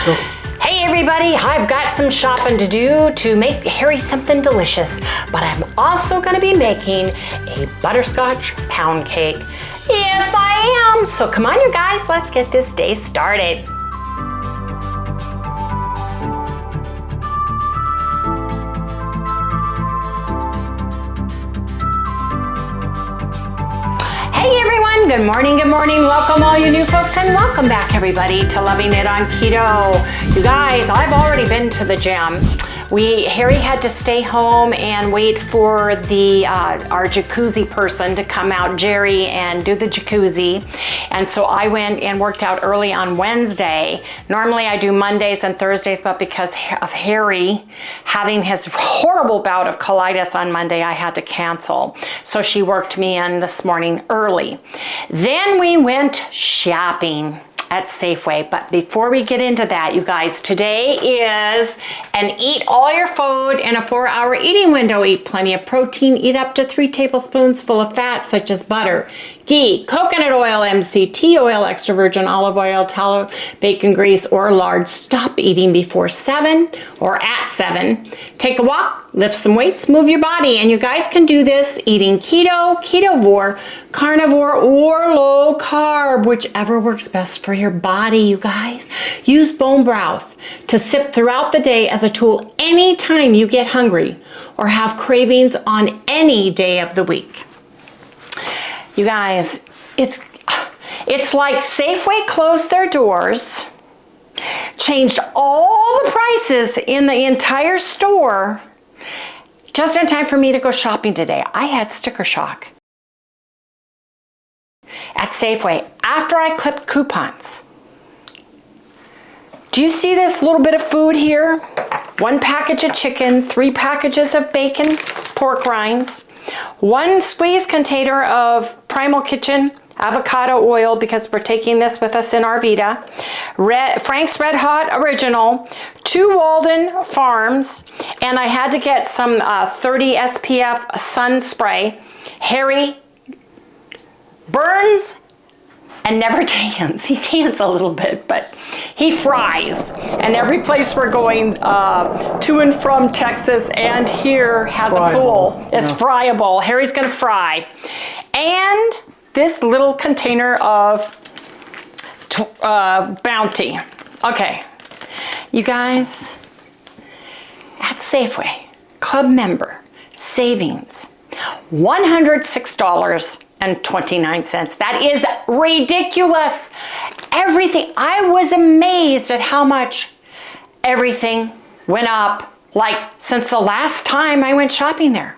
Go. Hey everybody, I've got some shopping to do to make Harry something delicious, but I'm also going to be making a butterscotch pound cake. Yes, I am. So come on you guys, let's get this day started. Hey everyone, good morning, welcome all you new folks, and welcome back everybody to Loving It on Keto. You guys, I've already been to the gym. Harry had to stay home and wait for our jacuzzi person to come out, Jerry, and do the jacuzzi. And so I went and worked out early on Wednesday. Normally I do Mondays and Thursdays, but because of Harry having his horrible bout of colitis on Monday, I had to cancel. So she worked me in this morning early. Then we went shopping at Safeway. But before we get into that, you guys, today is an eat all your food in a 4-hour eating window. Eat plenty of protein, eat up to 3 tablespoons full of fat such as butter, ghee, coconut oil, MCT oil, extra virgin olive oil, tallow, bacon grease, or lard. Stop eating before 7 or at 7. Take a walk, lift some weights, move your body. And you guys can do this eating keto, ketovore, carnivore, or low carb, whichever works best for your body, you guys. Use bone broth to sip throughout the day as a tool anytime you get hungry or have cravings on any day of the week. You guys, it's like Safeway closed their doors, changed all the prices in the entire store just in time for me to go shopping today. I had sticker shock at Safeway after I clipped coupons. Do you see this little bit of food here? 1 package of chicken, 3 packages of bacon, pork rinds, 1 squeeze container of Primal Kitchen avocado oil, because we're taking this with us in our Vita, Frank's Red Hot Original, 2 Walden Farms, and I had to get some 30 SPF sun spray. Harry burns and never tans. He tans a little bit, but he fries. And every place we're going to and from Texas and here has a pool. It's friable. Harry's gonna fry. And this little container of Bounty. Okay, you guys, at Safeway, club member, savings, $106.29. That is ridiculous. Everything, I was amazed at how much everything went up, like since the last time I went shopping there.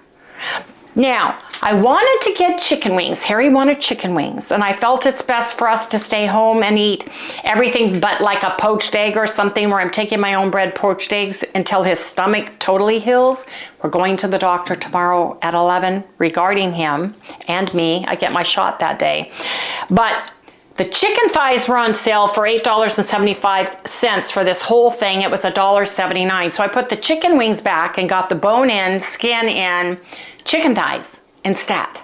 Now, I wanted to get chicken wings. Harry wanted chicken wings, and I felt it's best for us to stay home and eat everything but like a poached egg or something, where I'm taking my own bread poached eggs until his stomach totally heals. We're going to the doctor tomorrow at 11 regarding him and me. I get my shot that day. But the chicken thighs were on sale for $8.75 for this whole thing. It was $1.79. So I put the chicken wings back and got the bone in, skin in, chicken thighs instead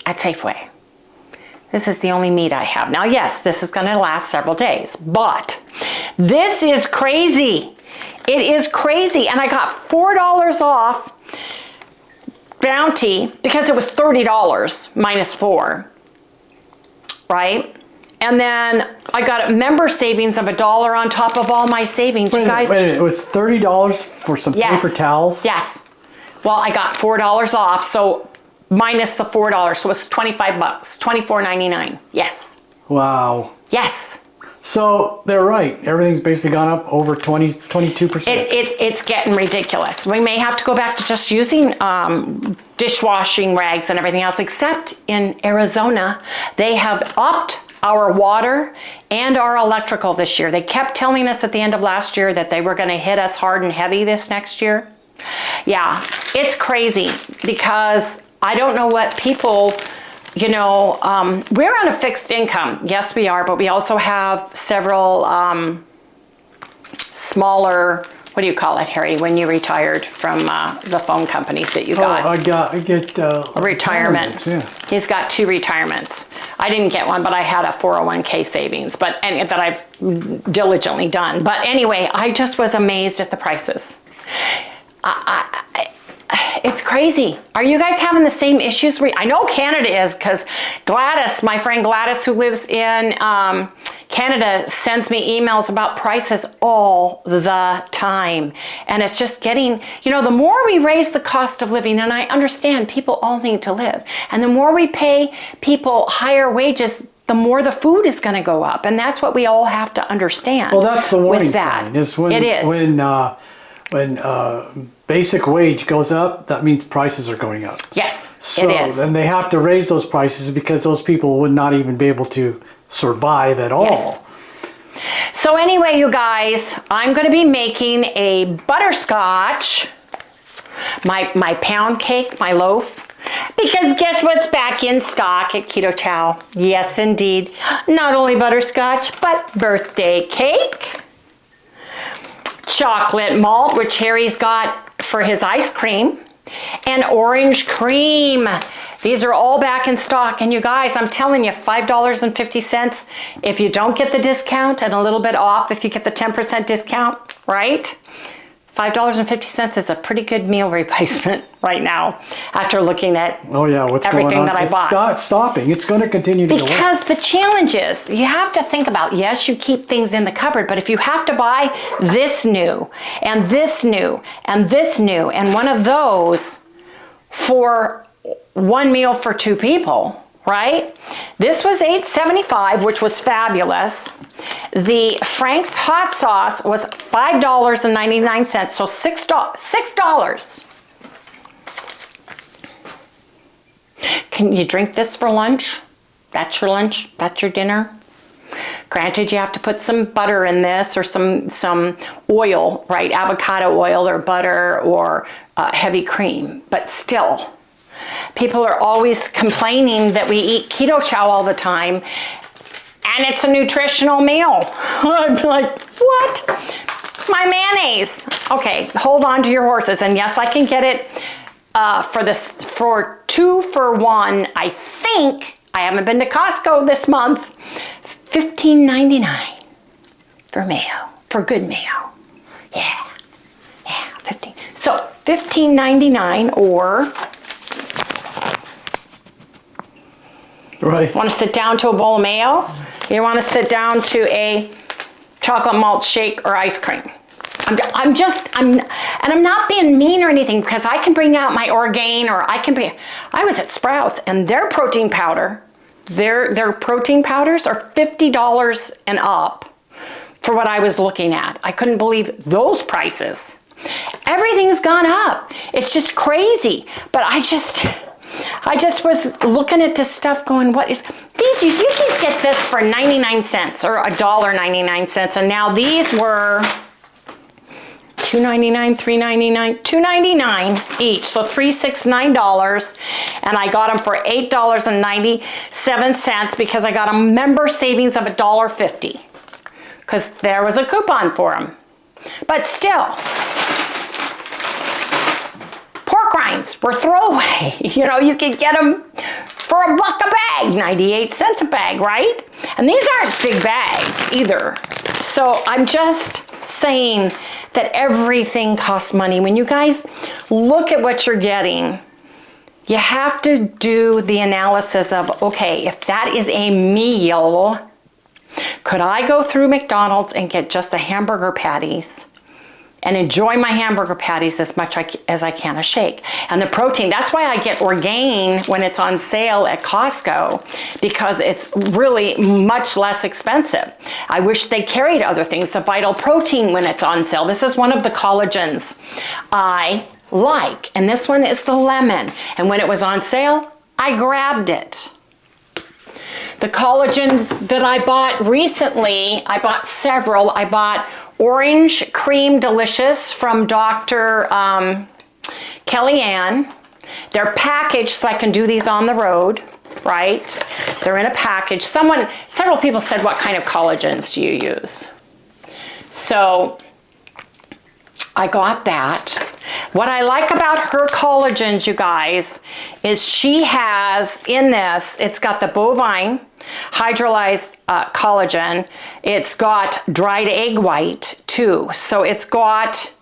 at Safeway. This is the only meat I have. Now, yes, this is going to last several days, but this is crazy. It is crazy. And I got $4 off Bounty because it was $30 minus 4, right? And then I got a member savings of $1 on top of all my savings. You guys, wait a minute. It was $30 for some paper towels? Yes. Well, I got $4 off, so minus the $4, so it's $25, $24.99. Yes. Wow. Yes. So they're right. Everything's basically gone up over 22%. It's getting ridiculous. We may have to go back to just using dishwashing rags and everything else, except in Arizona, they have upped our water and our electrical this year. They kept telling us at the end of last year that they were going to hit us hard and heavy this next year. Yeah, it's crazy because I don't know what people, you know, we're on a fixed income. Yes, we are, but we also have several smaller, what do you call it, Harry, when you retired from the phone companies that you got? I get a retirement. Yeah. He's got 2 retirements. I didn't get one, but I had a 401k savings, and that I've diligently done. But anyway, I just was amazed at the prices. It's crazy. Are you guys having the same issues? I know Canada is, because Gladys, my friend Gladys, who lives in Canada, sends me emails about prices all the time. And it's just getting, you know, the more we raise the cost of living, and I understand people all need to live, and the more we pay people higher wages, the more the food is going to go up. And that's what we all have to understand. Well, that's the warning with that. sign. Is when, it is. When basic wage goes up, that means prices are going up. Yes, so it is. Then they have to raise those prices because those people would not even be able to survive at all. Yes. So anyway, you guys, I'm going to be making a butterscotch, my pound cake, my loaf, because guess what's back in stock at Keto Chow? Yes, indeed. Not only butterscotch, but birthday cake, chocolate malt, which Harry's got for his ice cream, and orange cream. These are all back in stock. And you guys, I'm telling you, $5.50 if you don't get the discount, and a little bit off if you get the 10% discount, right? $5.50 is a pretty good meal replacement right now after looking at everything that I bought. It's not stopping. It's going to continue to go up. Because the challenge is, you have to think about, yes, you keep things in the cupboard, but if you have to buy this new, and this new, and this new, and one of those for one meal for two people, right? This was $8.75, which was fabulous. The Frank's hot sauce was $5.99, so $6. Can you drink this for lunch? That's your lunch, that's your dinner. Granted, you have to put some butter in this, or some oil, right? Avocado oil or butter or heavy cream, but still. People are always complaining that we eat Keto Chow all the time, and it's a nutritional meal. I'm like, what? My mayonnaise. Okay, hold on to your horses. And yes, I can get it for 2 for 1. I think, I haven't been to Costco this month, $15.99 for mayo, for good mayo. Yeah, 15. So $15.99, or right. Want to sit down to a bowl of mayo? You want to sit down to a chocolate malt shake or ice cream? I'm not being mean or anything, because I can bring out my Orgain, or I was at Sprouts, and their protein powder, their protein powders are $50 and up for what I was looking at. I couldn't believe those prices. Everything's gone up. It's just crazy. But I just was looking at this stuff going, what is these? You can get this for 99 cents or $1.99, and now these were $2.99, $3.99, $2.99 each, so $369, and I got them for $8.97 because I got a member savings of $1.50 because there was a coupon for them. But still, pork rinds were throwaway. You know, you could get them for $1 a bag, 98 cents a bag, right? And these aren't big bags either. So I'm just saying that everything costs money. When you guys look at what you're getting, you have to do the analysis of, okay, if that is a meal, could I go through McDonald's and get just the hamburger patties and enjoy my hamburger patties as much as I can a shake? And the protein, that's why I get Orgain when it's on sale at Costco, because it's really much less expensive. I wish they carried other things, the Vital Protein when it's on sale. This is one of the collagens I like, and this one is the lemon. And when it was on sale, I grabbed it. The collagens that I bought recently, I bought several. I bought Orange Cream Delicious from Dr. Kellyanne. They're packaged so I can do these on the road, right? They're in a package. Several people said, what kind of collagens do you use? So I got that. What I like about her collagens, you guys, is she has in this, it's got the bovine hydrolyzed collagen. It's got dried egg white too. So it's got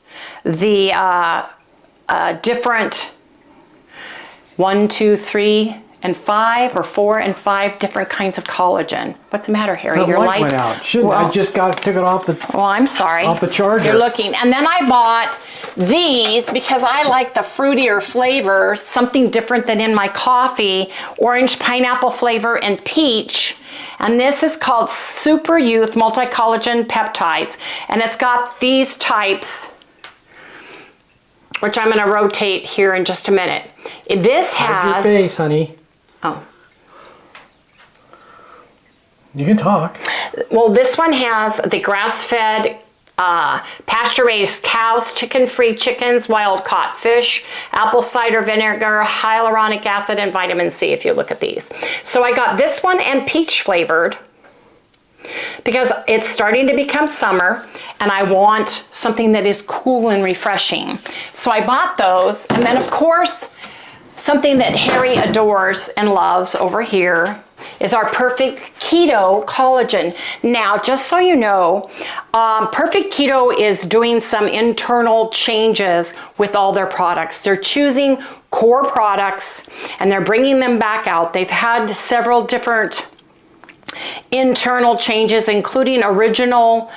the different 1, 2, 3, and 5 or 4 and 5 different kinds of collagen. What's the matter, Harry? The Your light went out. I just took it off the. Oh, I'm sorry. Off the charger. You're looking. And then I bought these because I like the fruitier flavors, something different than in my coffee, orange pineapple flavor and peach. And this is called Super Youth Multi-Collagen Peptides. And it's got these types, which I'm going to rotate here in just a minute. This has... Your face, honey. Oh. You can talk. Well, this one has the grass-fed, pasture-raised cows, chicken-free chickens, wild-caught fish, apple cider vinegar, hyaluronic acid, and vitamin C, if you look at these. So I got this one and peach-flavored because it's starting to become summer, and I want something that is cool and refreshing. So I bought those, and then, of course, something that Harry adores and loves over here is our Perfect Keto collagen. Now, just so you know, Perfect Keto is doing some internal changes with all their products. They're choosing core products and they're bringing them back out. They've had several different internal changes, including original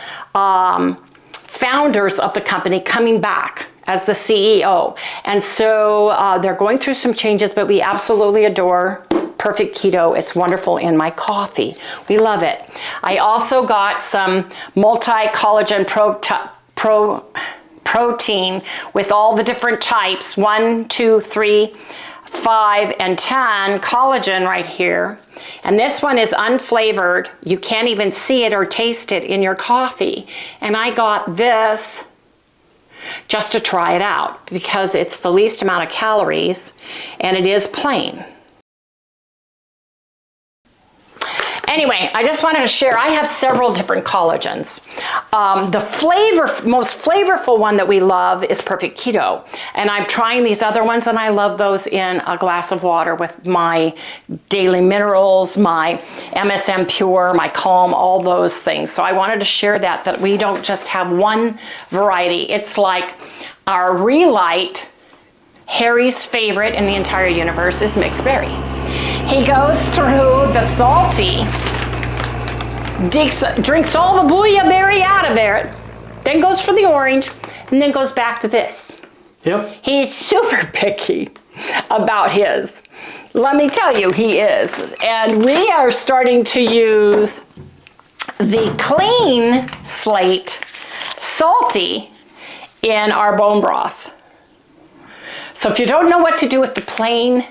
founders of the company coming back as the CEO. And so they're going through some changes, but we absolutely adore Perfect Keto. It's wonderful in my coffee. We love it. I also got some multi-collagen protein with all the different types, 1, 2, 3, 5, and 10 collagen right here. And this one is unflavored. You can't even see it or taste it in your coffee. And I got this just to try it out because it's the least amount of calories and it is plain. Anyway, I just wanted to share, I have several different collagens. The most flavorful one that we love is Perfect Keto. And I'm trying these other ones and I love those in a glass of water with my Daily Minerals, my MSM Pure, my Calm, all those things. So I wanted to share that we don't just have one variety. It's like our Relight, Harry's favorite in the entire universe is mixed berry. He goes through the salty, drinks all the bouillaberry out of there, then goes for the orange, and then goes back to this. Yep. He's super picky about his. Let me tell you, he is. And we are starting to use the clean slate salty in our bone broth. So if you don't know what to do with the plain,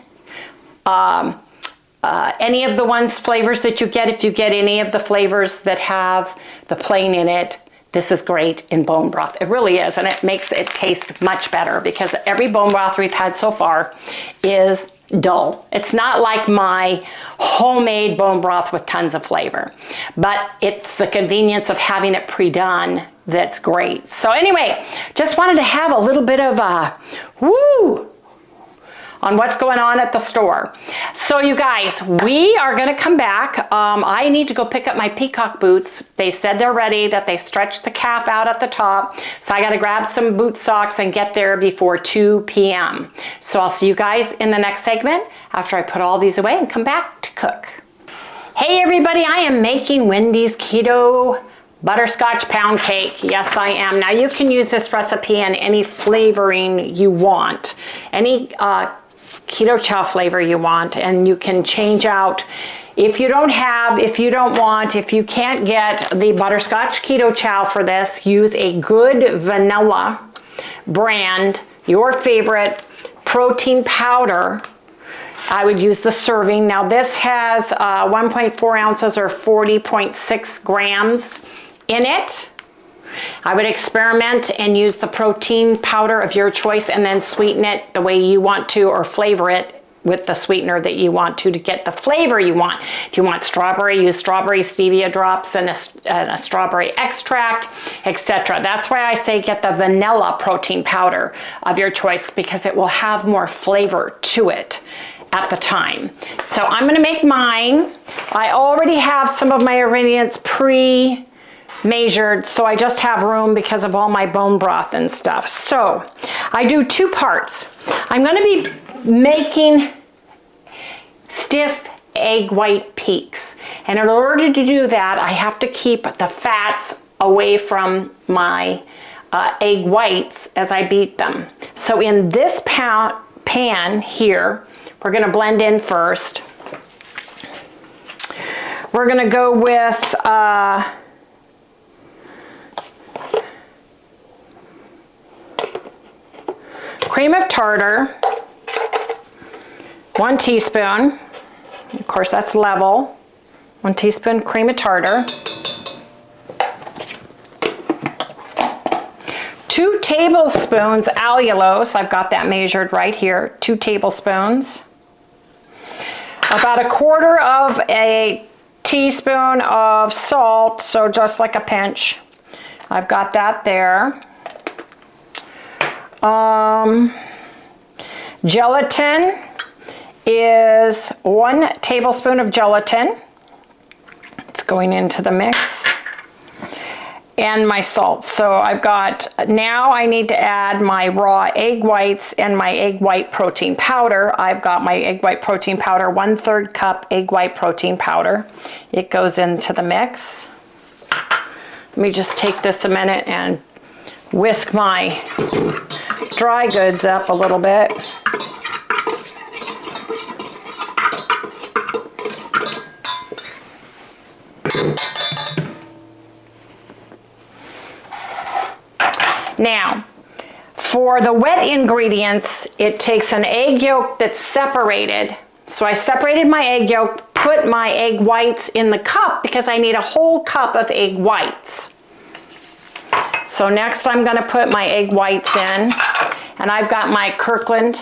any of the flavors that you get, if you get any of the flavors that have the plain in it, this is great in bone broth. It really is, and it makes it taste much better because every bone broth we've had so far is dull. It's not like my homemade bone broth with tons of flavor, but it's the convenience of having it pre-done that's great. So anyway, just wanted to have a little bit of a woo on what's going on at the store. So you guys, we are gonna come back. I need to go pick up my peacock boots. They said they're ready, that they stretched the calf out at the top. So I gotta grab some boot socks and get there before 2 p.m. So I'll see you guys in the next segment after I put all these away and come back to cook. Hey everybody, I am making Wendy's Keto Butterscotch Pound Cake. Yes, I am. Now you can use this recipe in any flavoring you want. Any Keto Chow flavor you want, and you can change out if you don't want, if you can't get the Butterscotch Keto Chow for this, use a good vanilla brand, your favorite protein powder. I would use the serving. Now this has 1.4 ounces or 40.6 grams in it. I would experiment and use the protein powder of your choice and then sweeten it the way you want to or flavor it with the sweetener that you want to get the flavor you want. If you want strawberry, use strawberry stevia drops and a strawberry extract, etc. That's why I say get the vanilla protein powder of your choice, because it will have more flavor to it at the time. So I'm going to make mine. I already have some of my ingredients pre-measured, so I just have room because of all my bone broth and stuff. So I do 2 parts. I'm going to be making stiff egg white peaks, and in order to do that I have to keep the fats away from my egg whites as I beat them. So in this pan here, we're going to blend in first. We're going to go with cream of tartar, 1 teaspoon. Of course, that's level. 1 teaspoon cream of tartar. 2 tablespoons allulose. I've got that measured right here. 2 tablespoons. About 1/4 of a teaspoon of salt, so just like a pinch. I've got that there. Gelatin is 1 tablespoon of gelatin. It's going into the mix. And my salt. So I've got, now I need to add my raw egg whites and my egg white protein powder. I've got my egg white protein powder, 1/3 cup egg white protein powder. It goes into the mix. Let me just take this a minute and whisk my dry goods up a little bit. Now, for the wet ingredients, it takes an egg yolk that's separated. So I separated my egg yolk, put my egg whites in the cup because I need a whole cup of egg whites. So next I'm going to put my egg whites in, and I've got my Kirkland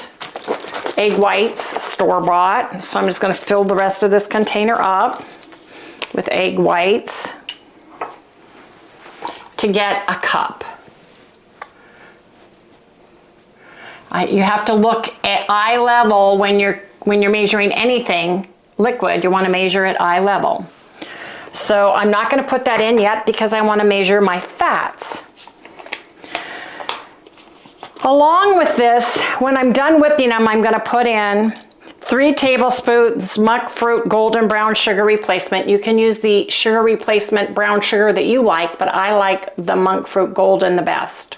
egg whites, store-bought. So I'm just going to fill the rest of this container up with egg whites to get a cup. You have to look at eye level when you're measuring anything liquid. You want to measure at eye level. So I'm not going to put that in yet because I want to measure my fats. Along with this, when I'm done whipping them, I'm going to put in 3 tablespoons monk fruit golden brown sugar replacement. You can use the sugar replacement brown sugar that you like, but I like the monk fruit golden the best.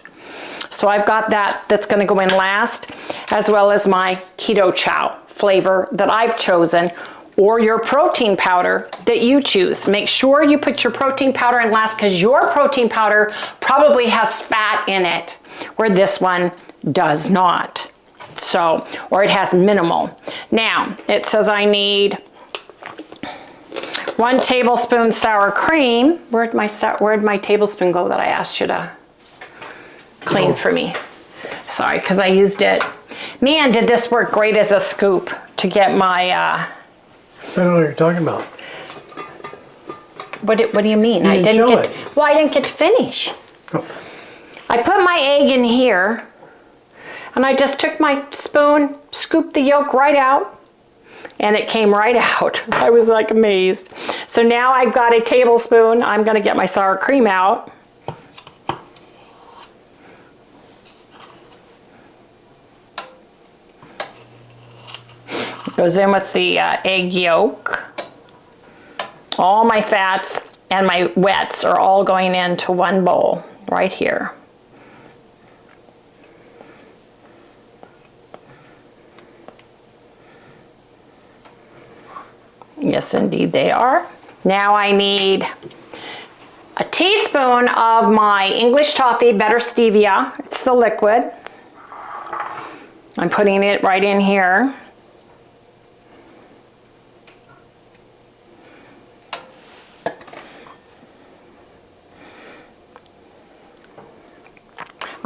So I've got that's going to go in last, as well as my keto CHOW flavor that I've chosen, or your protein powder that you choose. Make sure you put your protein powder in last, because your protein powder probably has fat in it, where this one does not. So, or it has minimal. Now, it says I need 1 tablespoon sour cream. Where'd my tablespoon go that I asked you to clean for me? Sorry, because I used it. Man, did this work great as a scoop to get my... I don't know what you're talking about. What do you mean? I didn't get to finish. Oh. I put my egg in here, and I just took my spoon, scooped the yolk right out, and it came right out. I was like amazed. So now I've got a tablespoon. I'm going to get my sour cream out. Goes in with the egg yolk. All my fats and my wets are all going into one bowl right here. Yes, indeed they are. Now I need a teaspoon of my English toffee better stevia. It's the liquid. I'm putting it right in here.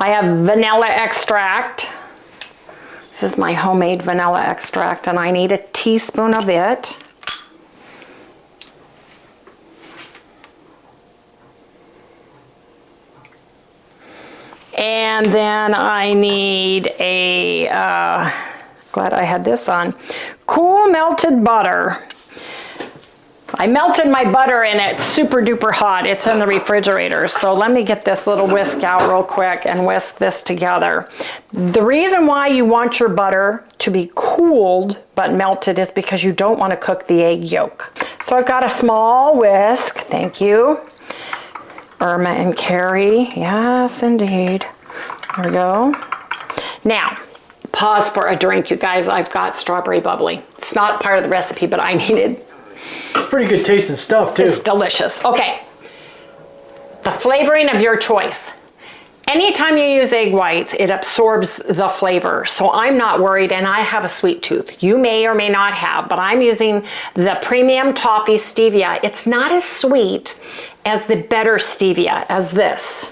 I have vanilla extract, This is my homemade vanilla extract, and I need a teaspoon of it. And then I need a, glad I had this on, cool melted butter. I melted my butter and it's super duper hot. It's in the refrigerator. So let me get this little whisk out real quick and whisk this together. The reason why you want your butter to be cooled but melted is because you don't want to cook the egg yolk. So I've got a small whisk, thank you. Irma and Carrie, yes indeed. There we go. Now, pause for a drink, you guys. I've got strawberry bubbly. It's not part of the recipe, but I needed. It's pretty good tasting stuff too. It's delicious. Okay, the flavoring of your choice. Anytime you use egg whites, it absorbs the flavor. So I'm not worried, and I have a sweet tooth. You may or may not have, but I'm using the premium toffee stevia. It's not as sweet as the better stevia, as this.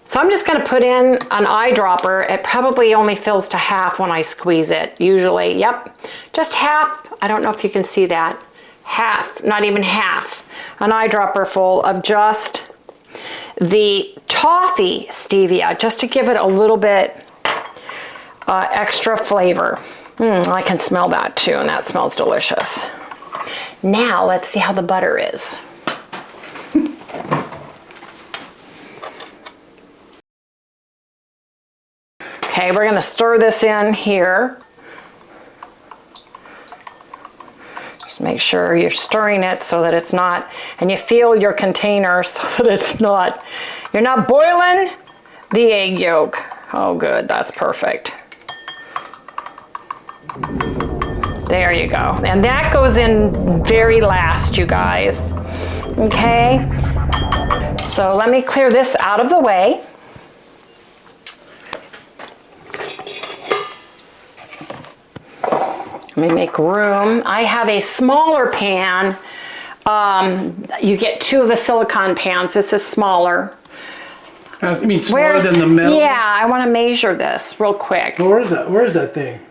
So I'm just gonna put in an eyedropper. It probably only fills to half when I squeeze it, usually. Yep, just half. I don't know if you can see that. Half, not even half. An eyedropper full of just the toffee stevia, just to give it a little bit extra flavor. I can smell that too, and that smells delicious. Now let's see how the butter is. Okay, we're gonna stir this in here. Just make sure you're stirring it so that it's not, and you feel your container so that it's not, you're not boiling the egg yolk. Oh good, that's perfect. There you go. And that goes in very last, you guys. Okay, so let me clear this out of the way. Let me make room. I have a smaller pan. You get two of the silicone pans. This is smaller. You mean smaller than the metal? Yeah, I want to measure this real quick. Where is that? Where is that thing?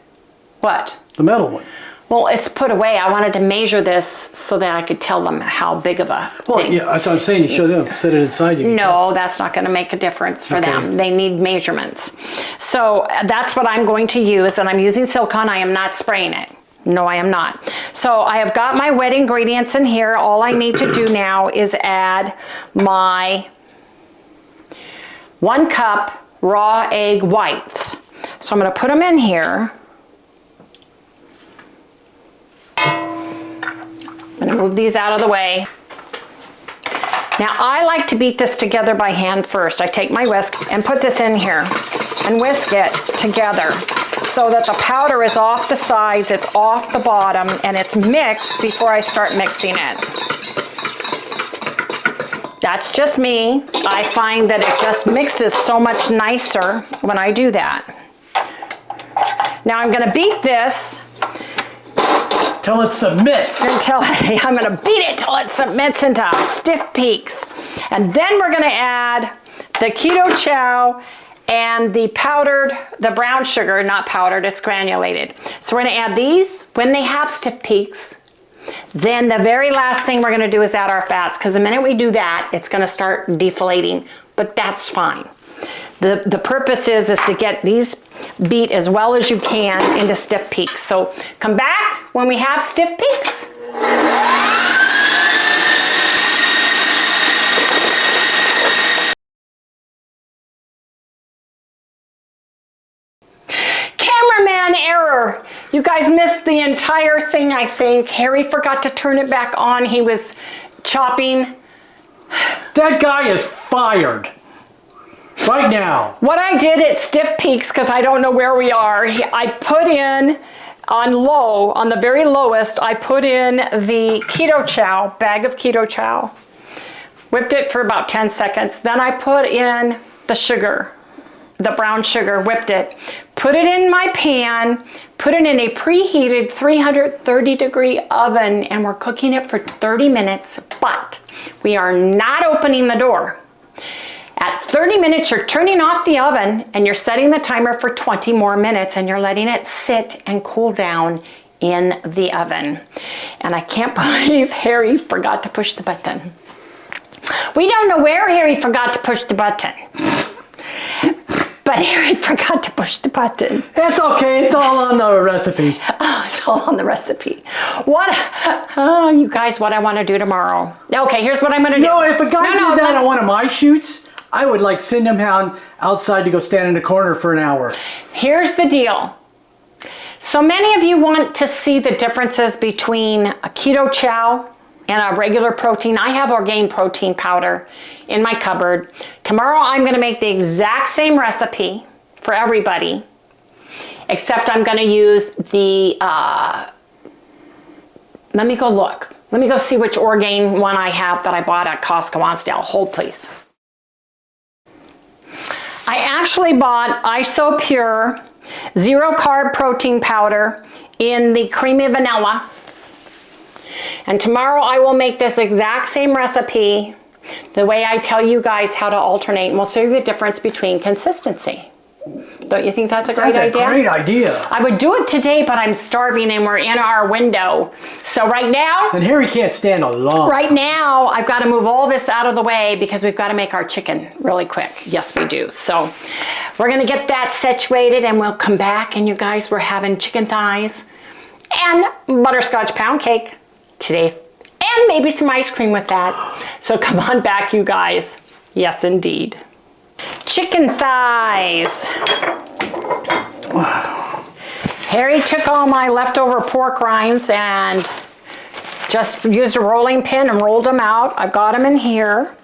What? The metal one. Well, it's put away. I wanted to measure this so that I could tell them how big of a thing. Yeah, that's what I'm saying. You show them, set it inside you. No, that's not going to make a difference for them. They need measurements. So that's what I'm going to use, and I'm using silicone. I am not spraying it. No, I am not. So I have got my wet ingredients in here. All I need to do now is add my 1 cup raw egg whites. So I'm going to put them in here. I'm going to move these out of the way. Now I like to beat this together by hand first. I take my whisk and put this in here and whisk it together so that the powder is off the sides, it's off the bottom, and it's mixed before I start mixing it. That's just me. I find that it just mixes so much nicer when I do that. Now I'm going to beat this till it submits. I'm gonna beat it till it submits into stiff peaks. And then we're gonna add the keto chow and the brown sugar, not powdered, it's granulated. So we're gonna add these when they have stiff peaks. Then the very last thing we're gonna do is add our fats, because the minute we do that, it's gonna start deflating, but that's fine. The purpose is to get these beat as well as you can into stiff peaks. So come back when we have stiff peaks. Cameraman error. You guys missed the entire thing, I think. Harry forgot to turn it back on. He was chopping. That guy is fired. Right now. What I did at stiff peaks, because I don't know where we are, I put in on low, on the very lowest, I put in the keto chow, bag of keto chow, whipped it for about 10 seconds. Then I put in the sugar, the brown sugar, whipped it, put it in my pan, put it in a preheated 330-degree oven, and we're cooking it for 30 minutes, but we are not opening the door. At 30 minutes, you're turning off the oven and you're setting the timer for 20 more minutes and you're letting it sit and cool down in the oven. And I can't believe Harry forgot to push the button. We don't know where Harry forgot to push the button. But Harry forgot to push the button. It's okay, it's all on the recipe. Oh, it's all on the recipe. You guys, what I want to do tomorrow. Okay, here's what I'm going to do. No, if a guy did that on one of my shoots, I would like send him outside to go stand in the corner for an hour. Here's the deal. So many of you want to see the differences between a keto chow and a regular protein. I have Orgain protein powder in my cupboard. Tomorrow I'm going to make the exact same recipe for everybody, except I'm going to use the, let me go look. Let me go see which Orgain one I have that I bought at Costco on sale. Hold please. I actually bought IsoPure 0 carb protein powder in the creamy vanilla. And tomorrow I will make this exact same recipe the way I tell you guys how to alternate, and we'll see the difference between consistency. Don't you think that's a great idea? That's a great idea. I would do it today, but I'm starving and we're in our window. So right now... And Harry can't stand alone. Right now, I've got to move all this out of the way because we've got to make our chicken really quick. Yes, we do. So we're going to get that situated and we'll come back, and you guys, we're having chicken thighs and butterscotch pound cake today, and maybe some ice cream with that. So come on back, you guys. Yes, indeed. Chicken thighs. Wow. Harry took all my leftover pork rinds and just used a rolling pin and rolled them out. I've got them in here.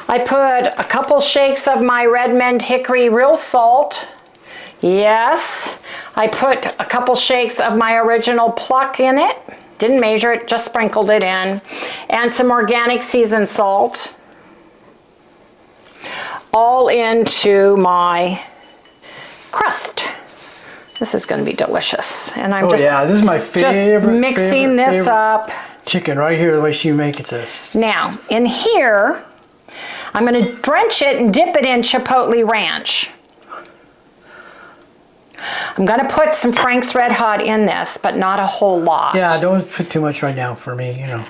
I put a couple shakes of my Redmond Hickory Real Salt. Yes. I put a couple shakes of my original PLUCK in it. Didn't measure it, just sprinkled it in. And some organic seasoned salt. All into my crust. This is going to be delicious. And I'm this is my favorite. Just mixing this up. Chicken right here, the way she makes it. Now, in here, I'm going to drench it and dip it in Chipotle Ranch. I'm going to put some Frank's Red Hot in this, but not a whole lot. Yeah, don't put too much right now for me, you know.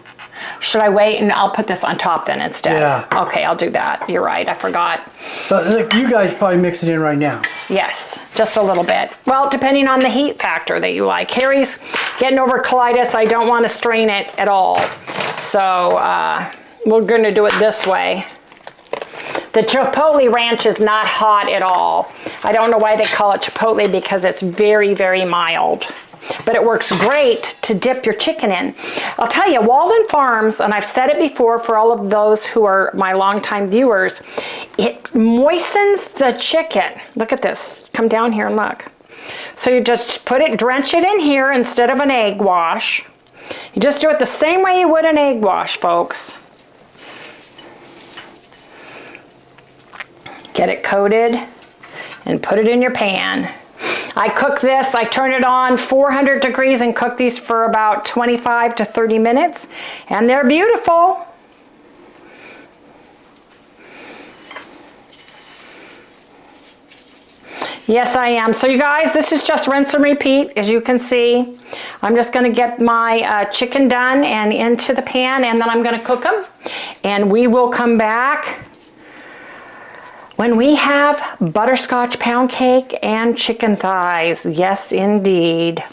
Should I wait and I'll put this on top then instead? Yeah. Okay, I'll do that. You're right, I forgot. But look, you guys probably mix it in right now. Yes, just a little bit. Well, depending on the heat factor that you like. Harry's getting over colitis. I don't want to strain it at all. So we're going to do it this way. The Chipotle Ranch is not hot at all. I don't know why they call it Chipotle because it's very, very mild. But it works great to dip your chicken in. I'll tell you, Walden Farms, and I've said it before for all of those who are my longtime viewers, it moistens the chicken. Look at this. Come down here and look. So you just drench it in here instead of an egg wash. You just do it the same way you would an egg wash, folks. Get it coated and put it in your pan. I cook this, I turn it on 400 degrees and cook these for about 25 to 30 minutes, and they're beautiful. Yes, I am. So you guys, this is just rinse and repeat, as you can see. I'm just going to get my chicken done and into the pan, and then I'm going to cook them, and we will come back when we have butterscotch pound cake and chicken thighs. Yes, indeed.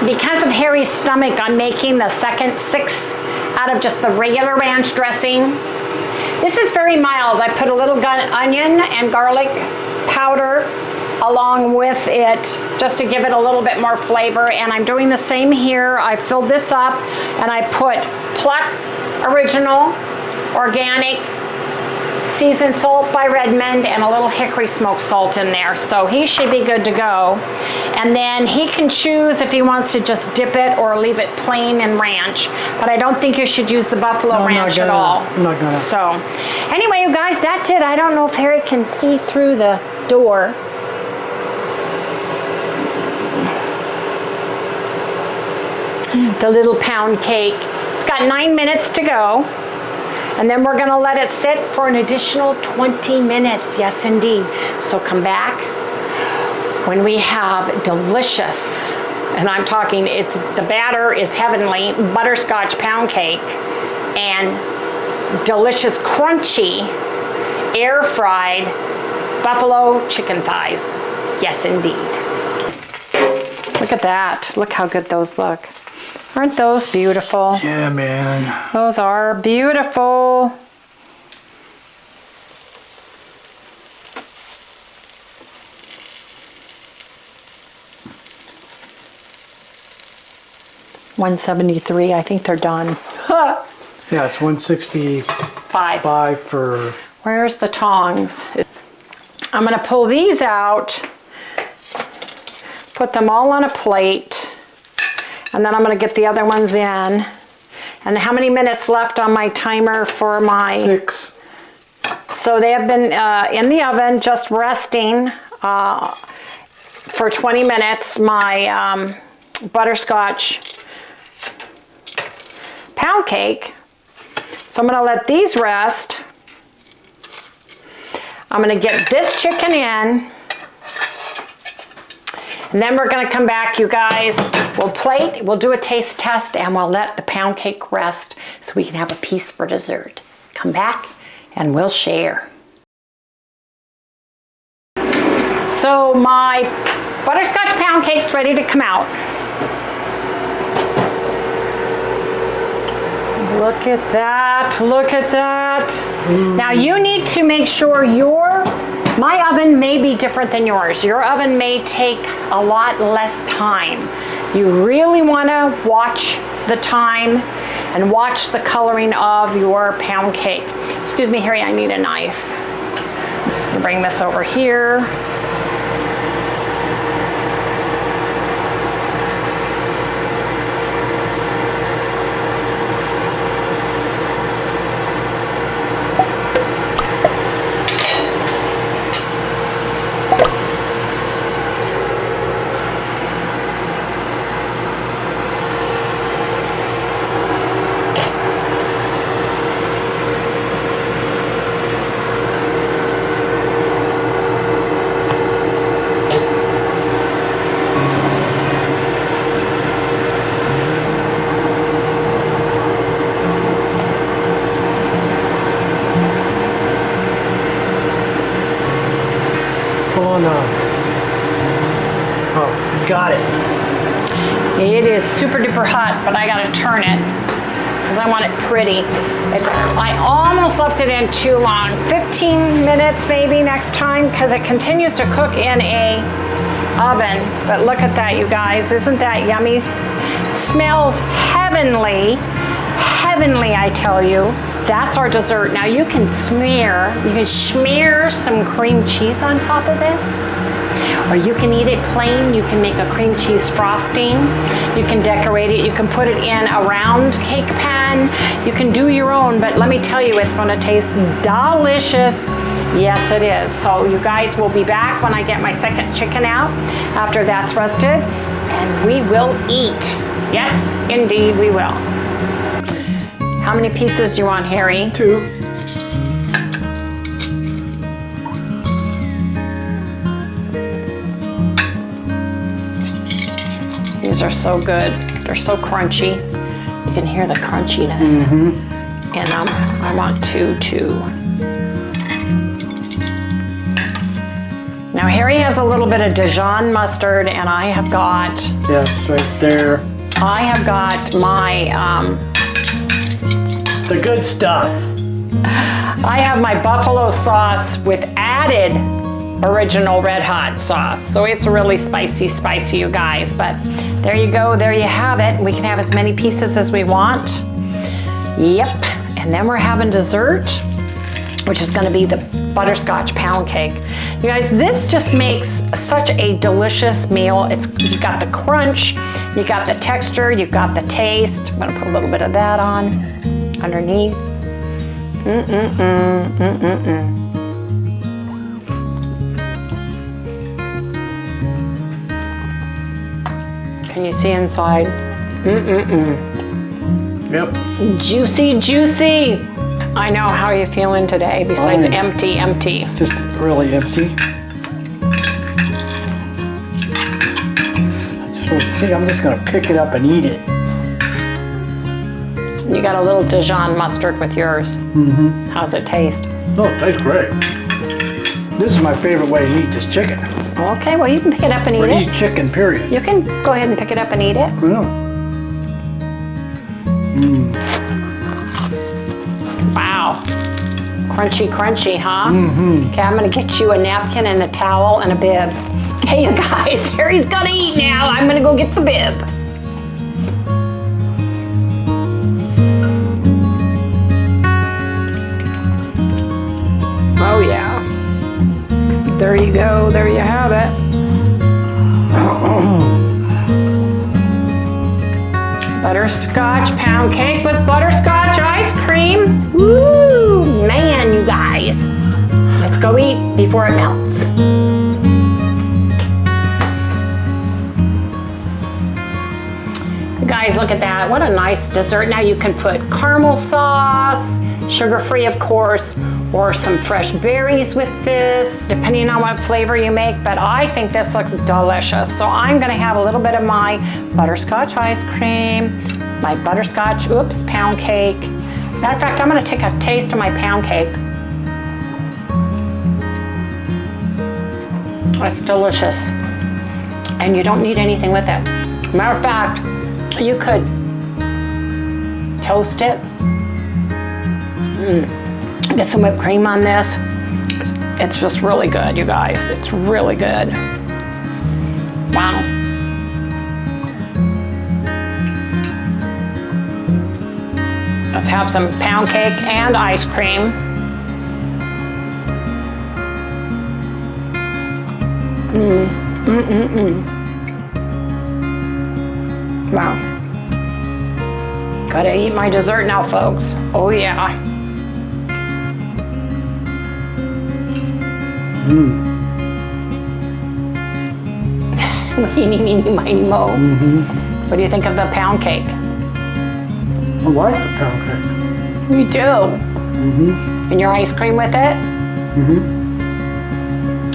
Because of Harry's stomach, I'm making the second 6 out of just the regular ranch dressing. This is very mild. I put a little onion and garlic powder along with it just to give it a little bit more flavor, and I'm doing the same here. I filled this up and I put PLUCK Original Organic seasoned salt by Redmond and a little hickory smoked salt in there, so he should be good to go. And then he can choose if he wants to just dip it or leave it plain in ranch, but I don't think you should use the buffalo ranch at all. I'm not gonna. So anyway, you guys, that's it. I don't know if Harry can see through the door. The little pound cake. It's got 9 minutes to go. And then we're gonna let it sit for an additional 20 minutes. Yes, indeed. So come back when we have delicious, and I'm talking, the batter is heavenly, butterscotch pound cake and delicious, crunchy, air fried buffalo chicken thighs. Yes, indeed. Look at that. Look how good those look. Aren't those beautiful? Yeah, man. Those are beautiful. $173. I think they're done. Yeah, it's 165 for. Where's the tongs? I'm gonna pull these out, put them all on a plate, and then I'm gonna get the other ones in. And how many minutes left on my timer for my... 6. So they have been in the oven, just resting for 20 minutes. My butterscotch pound cake. So I'm gonna let these rest. I'm gonna get this chicken in. And then we're gonna come back, you guys. We'll plate, we'll do a taste test, and we'll let the pound cake rest so we can have a piece for dessert. Come back and we'll share. So my butterscotch pound cake's ready to come out. Look at that, look at that. Now you need to make sure my oven may be different than yours. Your oven may take a lot less time. You really wanna watch the time and watch the coloring of your pound cake. Excuse me, Harry, I need a knife. I'm gonna bring this over here. Got it. It is super duper hot, but I gotta turn it because I want it pretty. I almost left it in too long. 15 minutes maybe next time, because it continues to cook in a oven. But look at that, you guys. Isn't that yummy? It smells heavenly. Heavenly, I tell you. That's our dessert. Now you can smear some cream cheese on top of this. Or you can eat it plain. You can make a cream cheese frosting. You can decorate it. You can put it in a round cake pan. You can do your own, but let me tell you, it's gonna taste delicious. Yes, it is. So you guys will be back when I get my second chicken out after that's roasted, and we will eat. Yes, indeed we will. How many pieces do you want, Harry? 2. These are so good. They're so crunchy. You can hear the crunchiness. And I want 2 too. Now Harry has a little bit of Dijon mustard, and I have got... Yeah, it's right there. I have got my... the good stuff. I have my buffalo sauce with added original red hot sauce. So it's really spicy, you guys. But there you go, there you have it. We can have as many pieces as we want. Yep, and then we're having dessert, which is gonna be the butterscotch pound cake. You guys, this just makes such a delicious meal. You got the crunch, you got the texture, you got the taste. I'm gonna put a little bit of that on underneath. Can you see inside? Yep. Juicy, juicy. I know. How are you feeling today besides Fine. empty? Just really empty. So I think I'm just gonna pick it up and eat it. You got a little Dijon mustard with yours. Mm-hmm. How's it taste? Oh, it tastes great. This is my favorite way to eat this chicken. Okay, well you can pick it up and eat Or it. eat chicken, period. You can go ahead and pick it up and eat it. Yeah. Wow. Crunchy, crunchy, huh? Mm-hmm. Okay, I'm gonna get you a napkin and a towel and a bib. Hey, you guys, Harry's gotta eat now. I'm gonna go get the bib. Oh yeah. There you go, there you have it. Butterscotch pound cake with butterscotch ice cream. Woo, man, you guys. Let's go eat before it melts. You guys, look at that. What a nice dessert. Now you can put caramel sauce, sugar-free of course, or some fresh berries with this, depending on what flavor you make, but I think this looks delicious. So I'm gonna have a little bit of my butterscotch ice cream, my butterscotch, pound cake. Matter of fact, I'm gonna take a taste of my pound cake. It's delicious. And you don't need anything with it. Matter of fact, you could toast it. Get some whipped cream on this. It's just really good, you guys. It's really good. Wow. Let's have some pound cake and ice cream. Wow. Gotta eat my dessert now, folks. Oh yeah. Weenie, meenie, miny, mo. What do you think of the pound cake? I like the pound cake. You do? And your ice cream with it?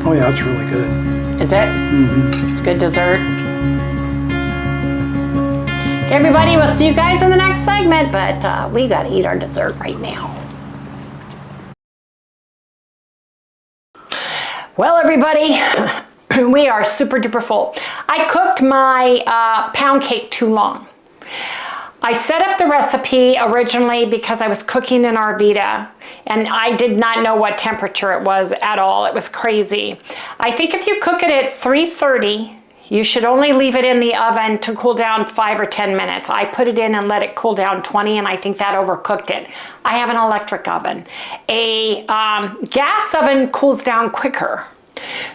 Oh yeah, it's really good. Is it? It's good dessert. Okay, everybody, we'll see you guys in the next segment, but we gotta eat our dessert right now. Well, everybody, we are super duper full. I cooked my pound cake too long. I set up the recipe originally because I was cooking in Arvita and I did not know what temperature it was at all. It was crazy. I think if you cook it at 330, you should only leave it in the oven to cool down 5 or 10 minutes. I put it in and let it cool down 20 and I think that overcooked it. I have an electric oven. A gas oven cools down quicker.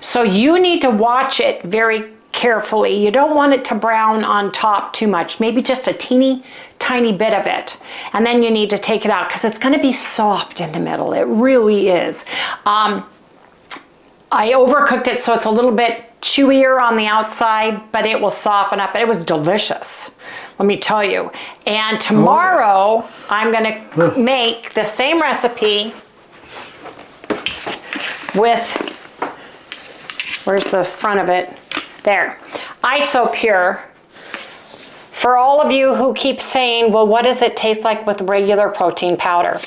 So you need to watch it very carefully. You don't want it to brown on top too much, maybe just a teeny tiny bit of it. And then you need to take it out because it's gonna be soft in the middle. It really is. I overcooked it so it's a little bit chewier on the outside, but it will soften up. It was delicious, let me tell you. And tomorrow I'm gonna make the same recipe with, where's the front of it? There, IsoPure. For all of you who keep saying, well, what does it taste like with regular protein powder?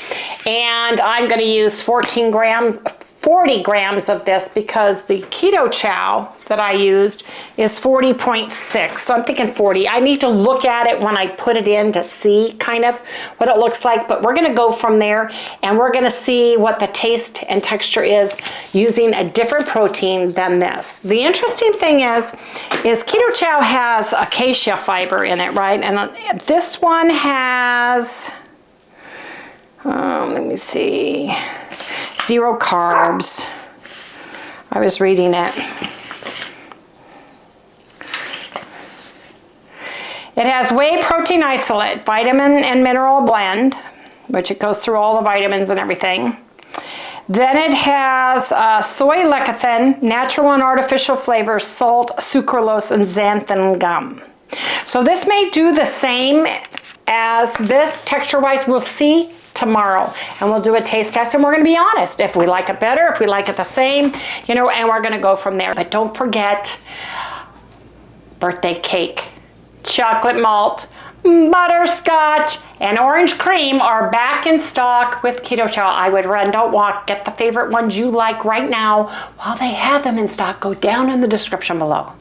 And I'm gonna use 40 grams of this because the Keto CHOW that I used is 40.6. So I'm thinking 40. I need to look at it when I put it in to see kind of what it looks like, but we're gonna go from there and we're gonna see what the taste and texture is using a different protein than this. The interesting thing is Keto CHOW has acacia fiber in it, right? And this one has, let me see, 0 carbs. I was reading it. It has whey protein isolate, vitamin and mineral blend, which it goes through all the vitamins and everything. Then it has soy lecithin, natural and artificial flavors, salt, sucralose, and xanthan gum. So this may do the same as this texture-wise. We'll see tomorrow, and we'll do a taste test, and we're gonna be honest if we like it better, if we like it the same, you know, and we're gonna go from there. But don't forget, birthday cake, chocolate malt, butterscotch, and orange cream are back in stock with Keto Chow. I would run, don't walk. Get the favorite ones you like right now while they have them in stock. Go down in the description below.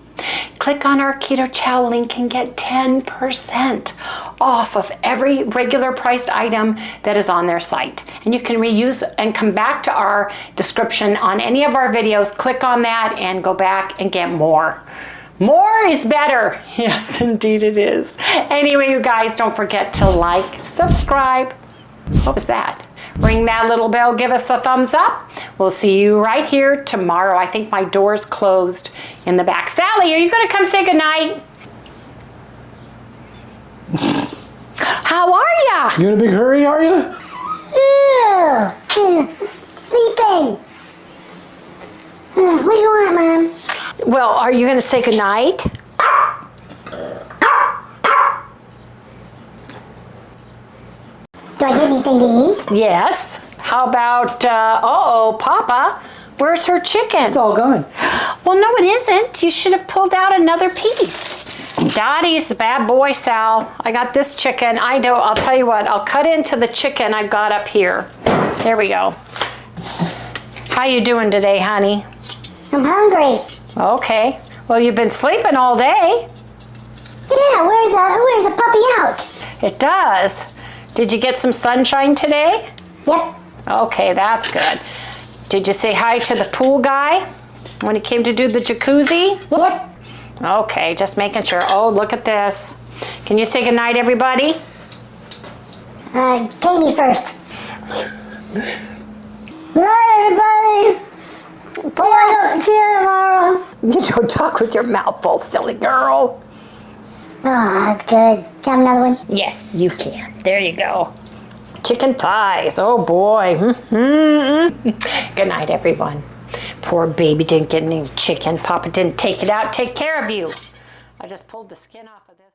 Click on our Keto Chow link and get 10% off of every regular priced item that is on their site. And you can reuse and come back to our description on any of our videos. Click on that and go back and get more. More is better. Yes, indeed it is. Anyway, you guys, don't forget to like, subscribe. What was that? Ring that little bell, give us a thumbs up. We'll see you right here tomorrow. I think my door's closed in the back. Sally, are you gonna come say goodnight? How are ya? You in a big hurry, are you? Sleeping. What do you want, Mom? Well, are you gonna say goodnight? Do I get anything to eat? Yes. How about, uh-oh, Papa, where's her chicken? It's all gone. Well, no, it isn't. You should have pulled out another piece. Dottie's a bad boy, Sal. I got this chicken. I know, I'll tell you what, I'll cut into the chicken I've got up here. There we go. How you doing today, honey? I'm hungry. Okay. Well, you've been sleeping all day. Yeah, where's the puppy out? It does. Did you get some sunshine today? Yep. Okay, that's good. Did you say hi to the pool guy when he came to do the jacuzzi? Yep. Okay, just making sure. Oh, look at this. Can you say goodnight, everybody? Pay me first. Good night, everybody. See you tomorrow. You don't talk with your mouth full, silly girl. Oh, that's good. Can I have another one? Yes, you can. There you go. Chicken thighs. Oh, boy. Good night, everyone. Poor baby didn't get any chicken. Papa didn't take it out. Take care of you. I just pulled the skin off of this.